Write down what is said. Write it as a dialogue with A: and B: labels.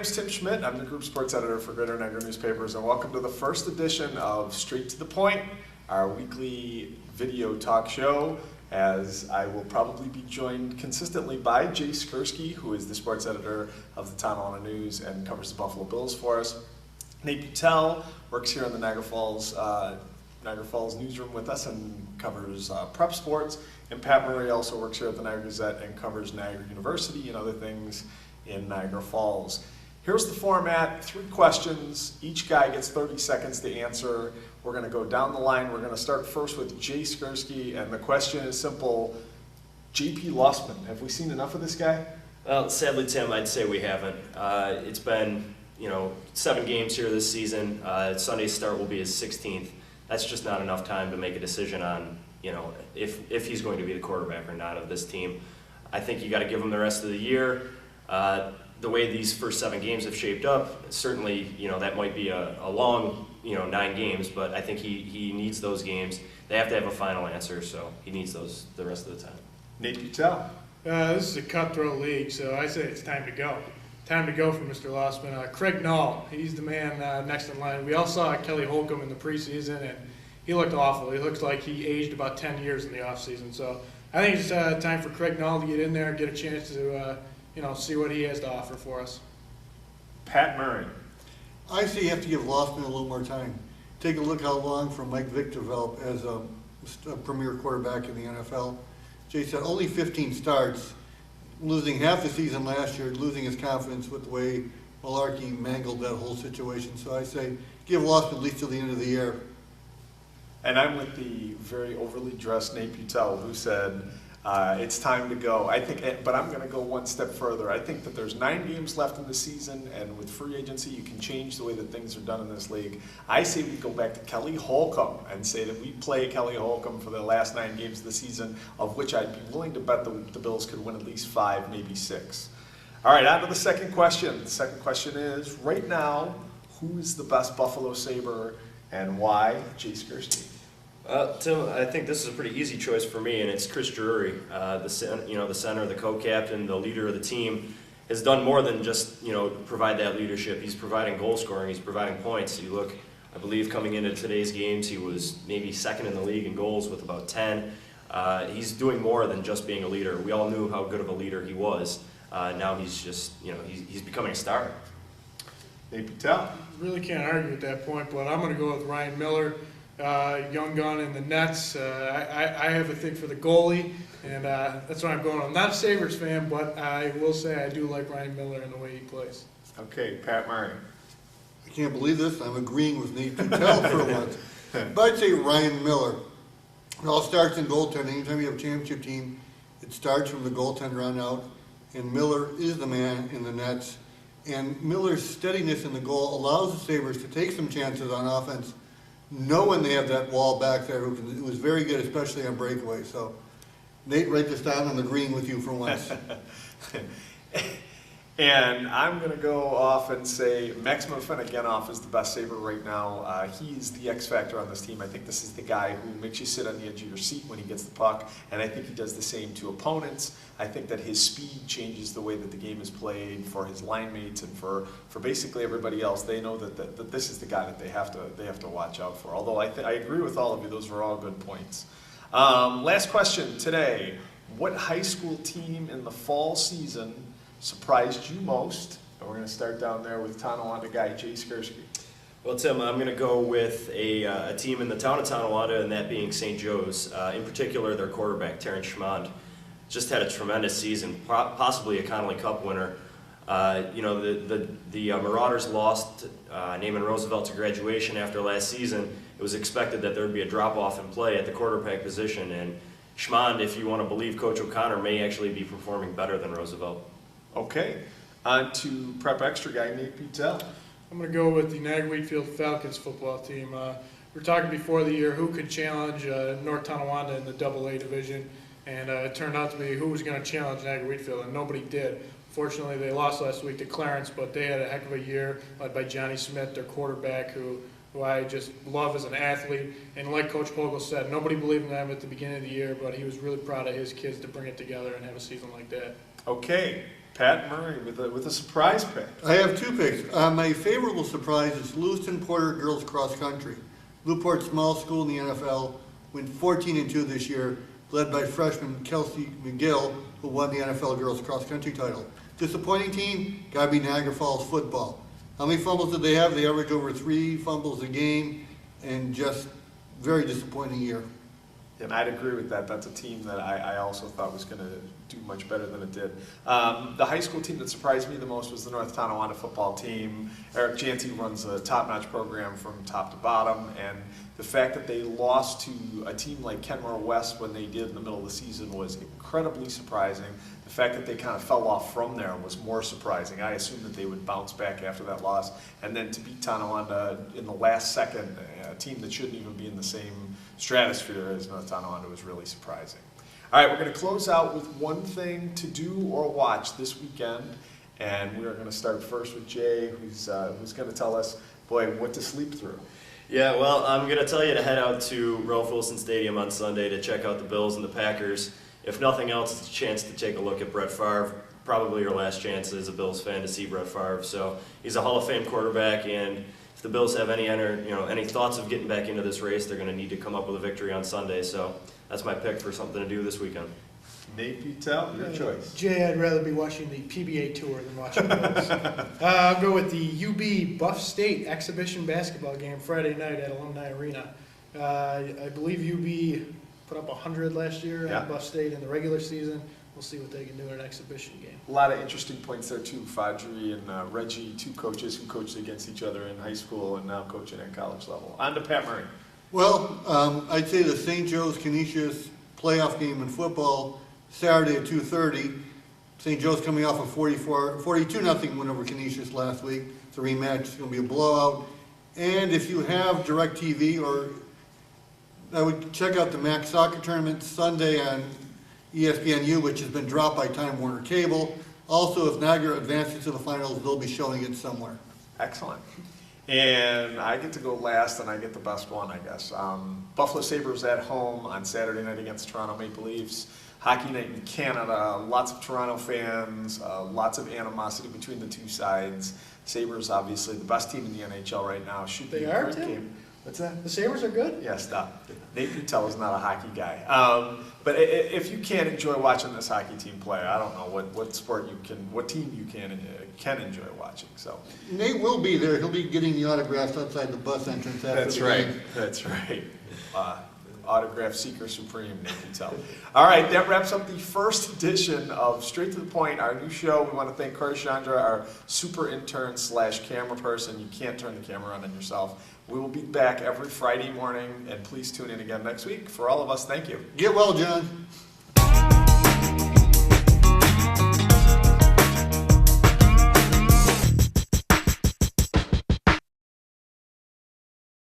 A: name's Tim Schmidt. I'm the group sports editor for Greater Niagara Newspapers, and welcome to the first edition of Straight to the Point, our weekly video talk show, as I will probably be joined consistently by Jay Skursky, who is the sports editor of the Tonawanda News and covers the Buffalo Bills for us. Nate Butel works here in the Niagara Falls newsroom with us and covers prep sports. And Pat Murray also works here at the Niagara Gazette and covers Niagara University and other things in Niagara Falls. Here's the format: 3 questions. Each guy gets 30 seconds to answer. We're going to go down the line. We're going to start first with Jay Skursky, and the question is simple. J.P. Lossman, have we seen enough of this guy?
B: Well, sadly, Tim, I'd say we haven't. It's been, 7 games here this season. Sunday's start will be his 16th. That's just not enough time to make a decision on, if he's going to be the quarterback or not of this team. I think you got to give him the rest of the year. The way these first 7 games have shaped up, certainly, that might be a long, 9 games, but I think he needs those games. They have to have a final answer, so he needs those the rest of the time.
A: Nate Butel.
C: This is a cutthroat league, so I say it's time to go. Time to go for Mr. Lossman. Craig Null, he's the man next in line. We all saw Kelly Holcomb in the preseason, and he looked awful. He looks like he aged about 10 years in the offseason. So I think it's time for Craig Null to get in there and get a chance to see what he has to offer for us.
A: Pat Murray.
D: I say you have to give Lossman a little more time. Take a look how long for Mike Vick to develop as a premier quarterback in the NFL. Jay said only 15 starts, losing half the season last year, losing his confidence with the way Malarkey mangled that whole situation. So I say give Lossman at least till the end of the year.
A: And I'm with the very overly dressed Nate Butel, who said it's time to go. I think, but I'm going to go one step further. I think that there's 9 games left in the season, and with free agency, you can change the way that things are done in this league. I say we go back to Kelly Holcomb and say that we play Kelly Holcomb for the last 9 games of the season, of which I'd be willing to bet the Bills could win at least 5, maybe 6. All right, on to the second question. The second question is, right now, who is the best Buffalo Sabre and why? Jay Skursky.
B: Tim, I think this is a pretty easy choice for me, and it's Chris Drury, the center, the co-captain, the leader of the team, has done more than just provide that leadership. He's providing goal scoring, he's providing points. You look, I believe coming into today's games, he was maybe second in the league in goals with about 10. He's doing more than just being a leader. We all knew how good of a leader he was. Now he's just, he's becoming a star.
A: Nate Butel.
C: Really can't argue at that point, but I'm going to go with Ryan Miller. Young gun in the nets. I have a thing for the goalie, and that's why I'm going. I'm not a Sabres fan, but I will say I do like Ryan Miller and the way he plays.
A: Okay, Pat Murray.
D: I can't believe this. I'm agreeing with Nate Butel for once. But I'd say Ryan Miller. It all starts in goaltending. Anytime you have a championship team, it starts from the goaltender on out, and Miller is the man in the nets. And Miller's steadiness in the goal allows the Sabres to take some chances on offense, knowing they have that wall back there who was very good, especially on breakaway. So, Nate, write this down. I'm agreeing with you for once.
A: And I'm going to go off and say Max Afinogenov is the best Sabre right now. He's the X factor on this team. I think this is the guy who makes you sit on the edge of your seat when he gets the puck, and I think he does the same to opponents. I think that his speed changes the way that the game is played for his line mates and for basically everybody else. They know that this is the guy that they have to watch out for. Although I agree with all of you; those were all good points. Last question today: what high school team in the fall season surprised you most? And we're going to start down there with Tonawanda guy Jay Skursky.
B: Well, Tim, I'm going to go with a team in the town of Tonawanda, and that being St. Joe's. In particular, their quarterback, Terrence Schmond, just had a tremendous season, possibly a Connolly Cup winner. The Marauders lost Naaman Roosevelt to graduation after last season. It was expected that there would be a drop-off in play at the quarterback position, and Schmond, if you want to believe Coach O'Connor, may actually be performing better than Roosevelt.
A: Okay, on to Prep Extra guy Nate Butel.
C: I'm going to go with the Niagara Wheatfield Falcons football team. We were talking before the year who could challenge North Tonawanda in the AA division, and it turned out to be who was going to challenge Niagara Wheatfield, and nobody did. Fortunately, they lost last week to Clarence, but they had a heck of a year led by Johnny Smith, their quarterback, who who I just love as an athlete. And like Coach Pogel said, nobody believed in them at the beginning of the year, but he was really proud of his kids to bring it together and have a season like that.
A: Okay, Pat Murray with a surprise pick.
D: I have two picks. My favorable surprise is Lewiston Porter girls cross country. Newport Small School in the NFL went 14-2 this year, led by freshman Kelsey McGill, who won the NFL girls cross country title. Disappointing team, gotta be Niagara Falls football. How many fumbles did they have? They average over 3 fumbles a game, and just very disappointing year.
A: And I'd agree with that. That's a team that I also thought was going to do much better than it did. The high school team that surprised me the most was the North Tonawanda football team. Eric Janty runs a top-notch program from top to bottom, and the fact that they lost to a team like Kenmore West when they did in the middle of the season was incredibly surprising. The fact that they kind of fell off from there was more surprising. I assumed that they would bounce back after that loss, and then to beat Tonawanda in the last second, a team that shouldn't even be in the same stratosphere as North Tonawanda, was really surprising. All right, we're going to close out with one thing to do or watch this weekend, and we are going to start first with Jay, who's going to tell us, boy, what to sleep through.
B: Yeah, well, I'm going to tell you to head out to Ralph Wilson Stadium on Sunday to check out the Bills and the Packers. If nothing else, it's a chance to take a look at Brett Favre. Probably your last chance as a Bills fan to see Brett Favre. So he's a Hall of Fame quarterback, and if the Bills have any thoughts of getting back into this race, they're going to need to come up with a victory on Sunday. So that's my pick for something to do this weekend.
A: Nate Butel, your choice.
C: Jay, I'd rather be watching the PBA Tour than watching the Bills. I'll go with the UB Buff State exhibition basketball game Friday night at Alumni Arena. I believe UB put up 100 last year at Buff State in the regular season. We'll see what they can do in an exhibition game.
A: A lot of interesting points there too. Fadri and Reggie, two coaches who coached against each other in high school and now coaching at college level. On to Pat Murray.
D: Well, I'd say the St. Joe's Canisius playoff game in football, Saturday at 2:30. St. Joe's coming off a 42-0 win over Canisius last week. It's a rematch. It's going to be a blowout. And if you have DirecTV, or I would check out the MAC soccer tournament Sunday on ESPNU, which has been dropped by Time Warner Cable. Also, if Niagara advances to the finals, they'll be showing it somewhere.
A: Excellent. And I get to go last, and I get the best one, I guess. Buffalo Sabres at home on Saturday night against Toronto Maple Leafs. Hockey night in Canada, lots of Toronto fans, lots of animosity between the two sides. Sabres, obviously, the best team in the NHL right now. Should be a great game. What's that?
C: The Sabres are good?
A: Yeah, stop. Nate Butel is not a hockey guy. But if you can't enjoy watching this hockey team play, I don't know what team you can enjoy watching. So
D: Nate will be there. He'll be getting the autographs outside the bus entrance after
A: that's
D: the
A: right.
D: game.
A: That's right. Autograph Seeker Supreme, Nate Butel. All right, that wraps up the first edition of Straight to the Point, our new show. We want to thank Corey Chandra, our super intern / camera person. You can't turn the camera on yourself. We will be back every Friday morning, and please tune in again next week. For all of us, thank you.
D: Get well, John.